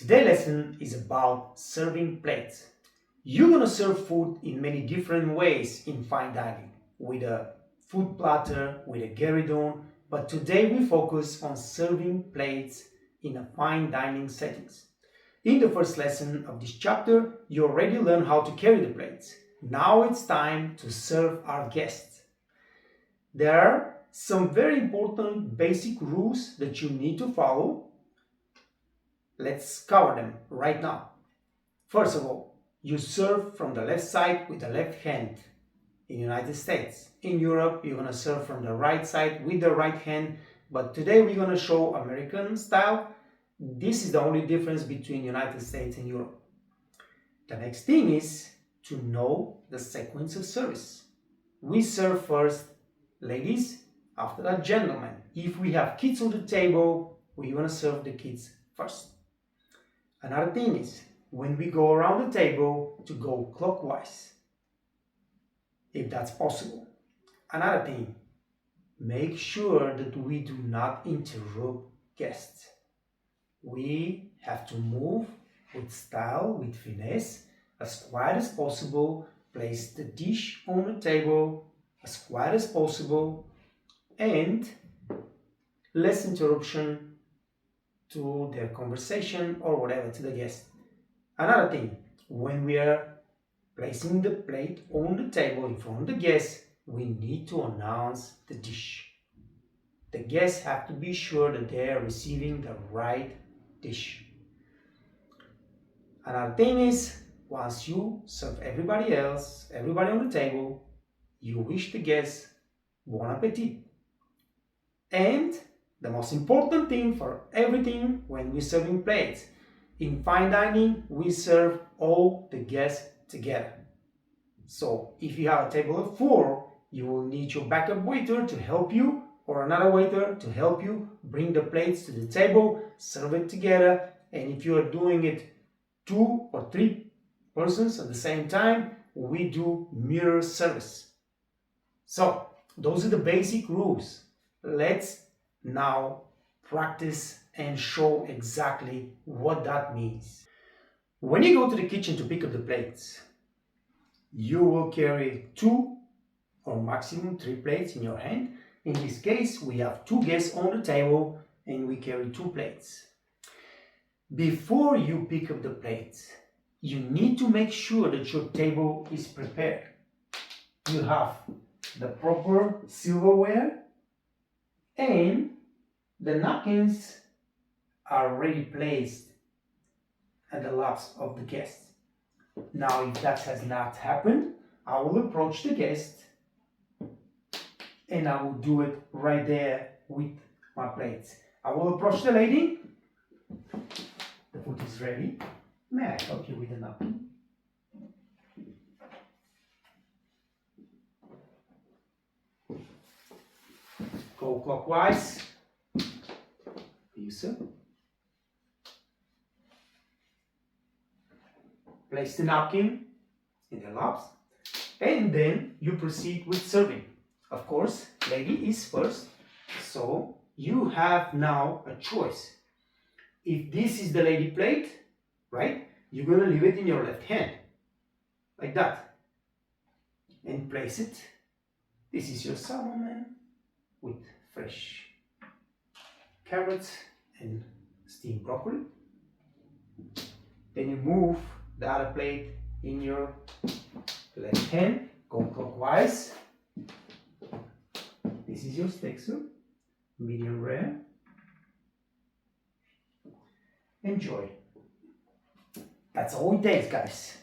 Today's lesson is about serving plates. You're gonna serve food in many different ways in fine dining, with a food platter, with a gueridon, but today we focus on serving plates in a fine dining settings. In the first lesson of this chapter, you already learned how to carry the plates. Now it's time to serve our guests. There are some very important basic rules that you need to follow. Let's cover them right now. First of all, you serve from the left side with the left hand in the United States. In Europe, you're going to serve from the right side with the right hand, but today we're going to show American style. This is the only difference between the United States and Europe. The next thing is to know the sequence of service. We serve first ladies, after that gentlemen. If we have kids on the table, we're going to serve the kids first. Another thing is, when we go around the table, to go clockwise, if that's possible. Another thing, make sure that we do not interrupt guests. We have to move with style, with finesse, as quiet as possible, place the dish on the table as quiet as possible, and less interruption to their conversation or whatever to the guest. Another thing, when we are placing the plate on the table in front of the guest, we need to announce the dish. The guests have to be sure that they are receiving the right dish. Another thing is, once you serve everybody on the table, you wish the guests bon appetit. And the most important thing for everything when we're serving plates, in fine dining, we serve all the guests together. So if you have a table of 4, you will need your backup waiter to help you, or another waiter to help you bring the plates to the table, serve it together. And if you are doing it 2 or 3 persons at the same time, we do mirror service. So those are the basic rules. Let's now practice and show exactly what that means. When you go to the kitchen to pick up the plates, you will carry 2 or maximum 3 plates in your hand. In this case, we have 2 guests on the table and we carry 2 plates. Before you pick up the plates, you need to make sure that your table is prepared. You have the proper silverware and the napkins are already placed at the laps of the guest. Now, if that has not happened, I will approach the guest and I will do it right there with my plates. I will approach the lady. The food is ready. May I help you with the napkin? Go clockwise. You, sir. Place the napkin in the laps, and then you proceed with serving. Of course, lady is first, so you have now a choice. If this is the lady plate, right, you're going to leave it in your left hand, like that, and place it. This is your salmon with fresh carrots and steamed broccoli. Then you move the other plate in your left hand, go clockwise. This is your steak soup, medium rare. Enjoy. That's all it takes, guys.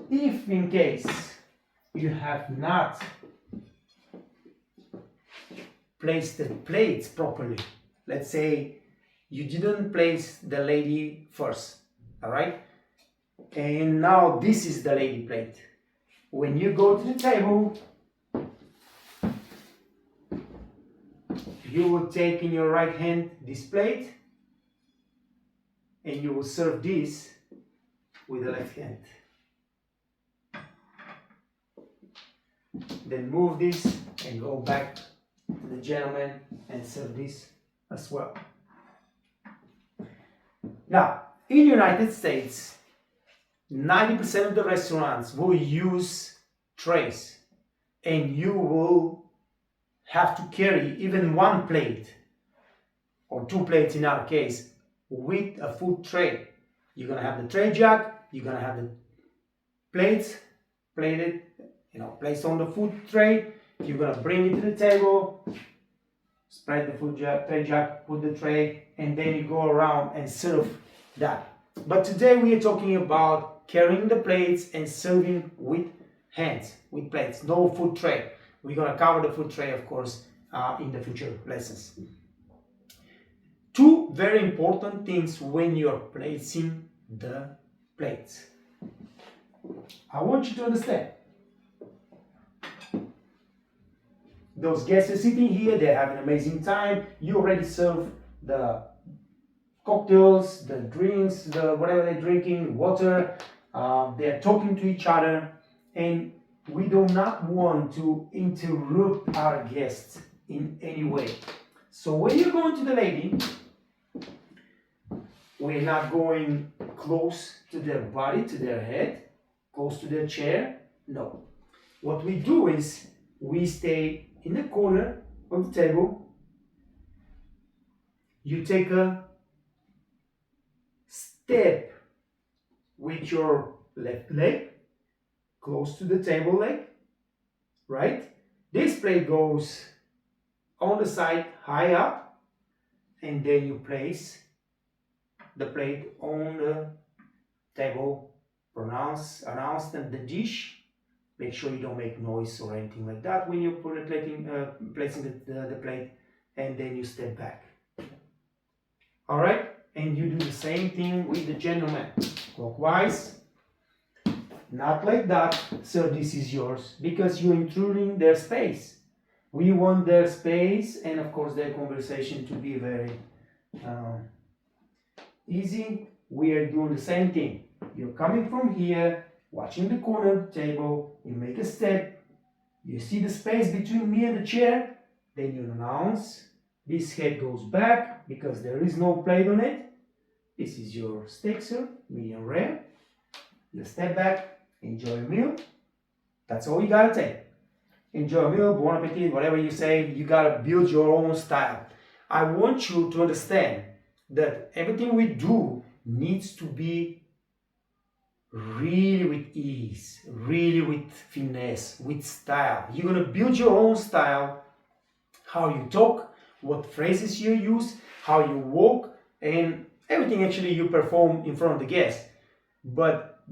If in case you have not placed the plates properly, let's say you didn't place the lady first, all right? And now this is the lady plate. When you go to the table, you will take in your right hand this plate and you will serve this with the left hand. Then move this and go back to the gentleman and serve this as well. Now, in the United States, 90% of the restaurants will use trays, and you will have to carry even one plate or two plates in our case with a food tray. You're gonna have the tray jack, you're gonna have the plates plated, placed on the food tray. You're gonna bring it to the table, spread the tray jack, put the tray, and then you go around and serve that. But today we are talking about carrying the plates and serving with hands, with plates, no food tray. We're gonna cover the food tray, of course, in the future lessons. Two very important things when you're placing the plates. I want you to understand. Those guests are sitting here, they have an amazing time. You already serve the cocktails, the drinks, whatever they're drinking, water. They're talking to each other, and we do not want to interrupt our guests in any way. So when you're going to the lady, we're not going close to their body, to their head, close to their chair. No. What we do is we stay in the corner of the table. You take a step with your left leg close to the table leg, right? This plate goes on the side high up, and then you place the plate on the table, announce the dish. Make sure you don't make noise or anything like that when you're placing the plate, and then you step back. All right, and you do the same thing with the gentleman, clockwise. Not like that, sir, this is yours, because you're intruding their space. We want their space and of course their conversation to be very easy. We are doing the same thing. You're coming from here, watching the corner of the table, you make a step, you see the space between me and the chair, then you announce, this head goes back because there is no plate on it. This is your steak, sir, medium rare. You step back, enjoy a meal. That's all you gotta take. Enjoy a meal, bon appetit, whatever you say, you gotta build your own style. I want you to understand that everything we do needs to be really with ease, really with finesse, with style. You're gonna build your own style, how you talk, what phrases you use, how you walk, and everything actually you perform in front of the guests. But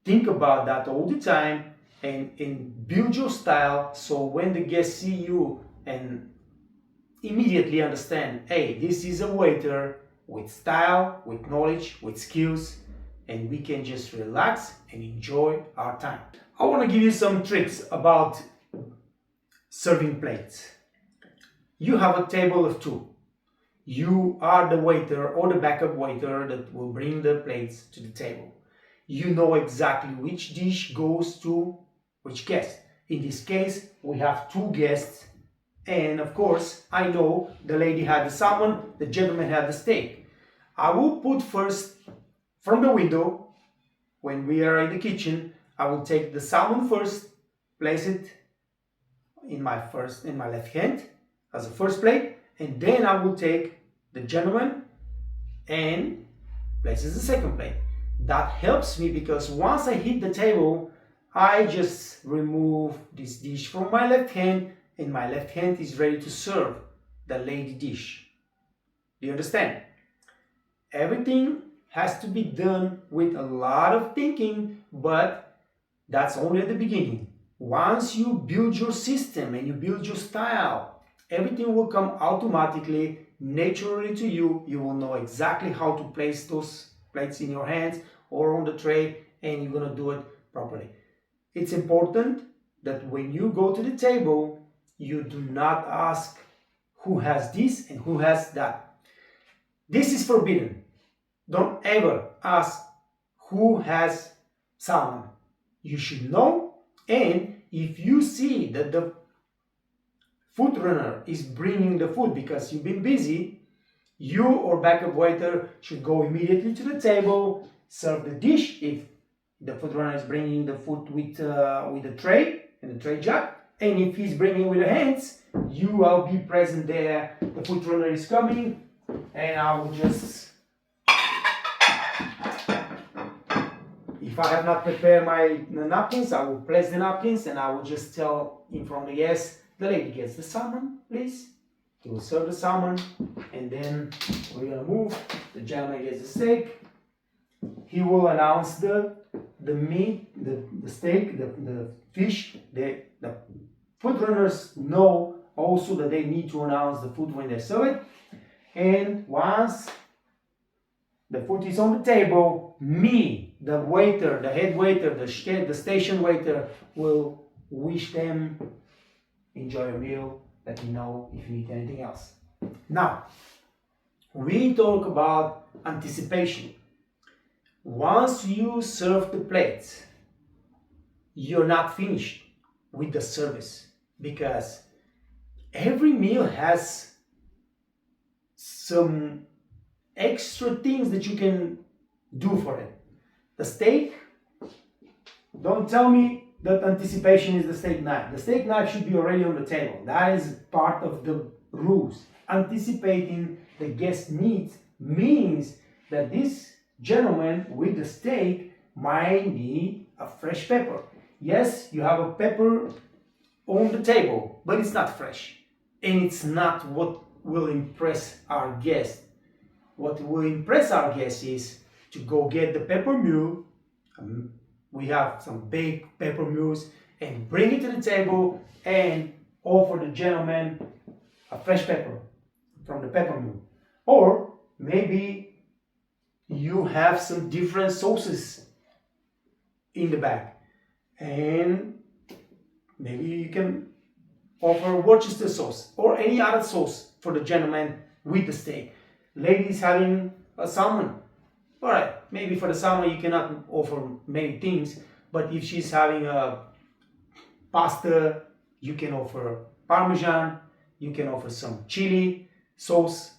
think about that all the time and build your style, so when the guests see you and immediately understand, hey, this is a waiter with style, with knowledge, with skills, and we can just relax and enjoy our time. I want to give you some tricks about serving plates. You have a table of two. You are the waiter or the backup waiter that will bring the plates to the table. You know exactly which dish goes to which guest. In this case, we have two guests, and of course, I know the lady had the salmon, the gentleman had the steak. I will put first from the window, when we are in the kitchen, I will take the salmon first, place it in my left hand as a first plate, and then I will take the gentleman and place it as the second plate. That helps me because once I hit the table, I just remove this dish from my left hand, and my left hand is ready to serve the lady dish. Do you understand? Everything has to be done with a lot of thinking, but that's only at the beginning. Once you build your system and you build your style, everything will come automatically, naturally to you. You will know exactly how to place those plates in your hands or on the tray, and you're gonna do it properly. It's important that when you go to the table, you do not ask who has this and who has that. This is forbidden. Don't ever ask who has salmon. You should know, and if you see that the food runner is bringing the food because you've been busy, You or backup waiter should go immediately to the table, serve the dish if the food runner is bringing the food with a tray and a tray jug, and if he's bringing with the hands, you will be present there. The food runner is coming, and I will just, if I have not prepared my napkins, I will place the napkins and I will just tell in front of the guest, the lady gets the salmon, please. He will serve the salmon, and then we're gonna move. The gentleman gets the steak. He will announce the meat, the steak, the fish. The food runners know also that they need to announce the food when they serve it. And once the food is on the table, me, the waiter, the head waiter, the station waiter, will wish them enjoy your meal. Let me know if you need anything else. Now, we talk about anticipation. Once you serve the plate, you're not finished with the service, because every meal has some extra things that you can do for it. The steak, don't tell me that anticipation is the steak knife. The steak knife should be already on the table. That is part of the rules. Anticipating the guest needs means that this gentleman with the steak might need a fresh pepper. Yes, you have a pepper on the table, but it's not fresh. And it's not what will impress our guest. What will impress our guest is to go get the pepper mule. We have some big pepper mules, and bring it to the table and offer the gentleman a fresh pepper from the pepper mule. Or maybe you have some different sauces in the bag, and maybe you can offer Worcester sauce or any other sauce for the gentleman with the steak. Ladies having a salmon. All right, maybe for the salmon you cannot offer many things, but if she's having a pasta, you can offer Parmesan, you can offer some chili sauce,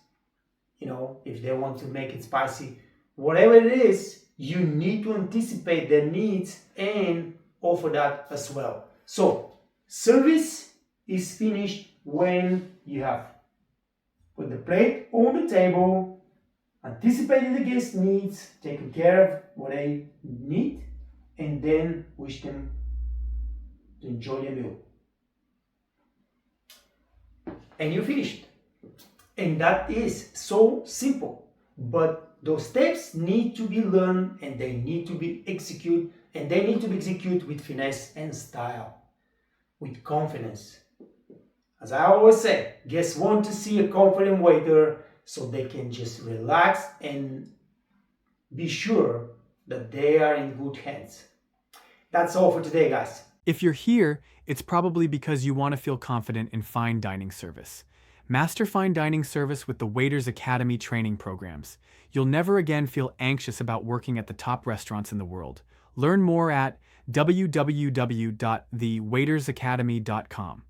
if they want to make it spicy. Whatever it is, you need to anticipate their needs and offer that as well. So, service is finished when you have put the plate on the table, anticipating the guest needs, taking care of what they need, and then wish them to enjoy their meal. And you're finished. And that is so simple. But those steps need to be learned, and they need to be executed, and they need to be executed with finesse and style, with confidence. As I always say, guests want to see a confident waiter, so they can just relax and be sure that they are in good hands. That's all for today, guys. If you're here, it's probably because you want to feel confident in fine dining service. Master fine dining service with the Waitress Academy training programs. You'll never again feel anxious about working at the top restaurants in the world. Learn more at www.thewaitersacademy.com.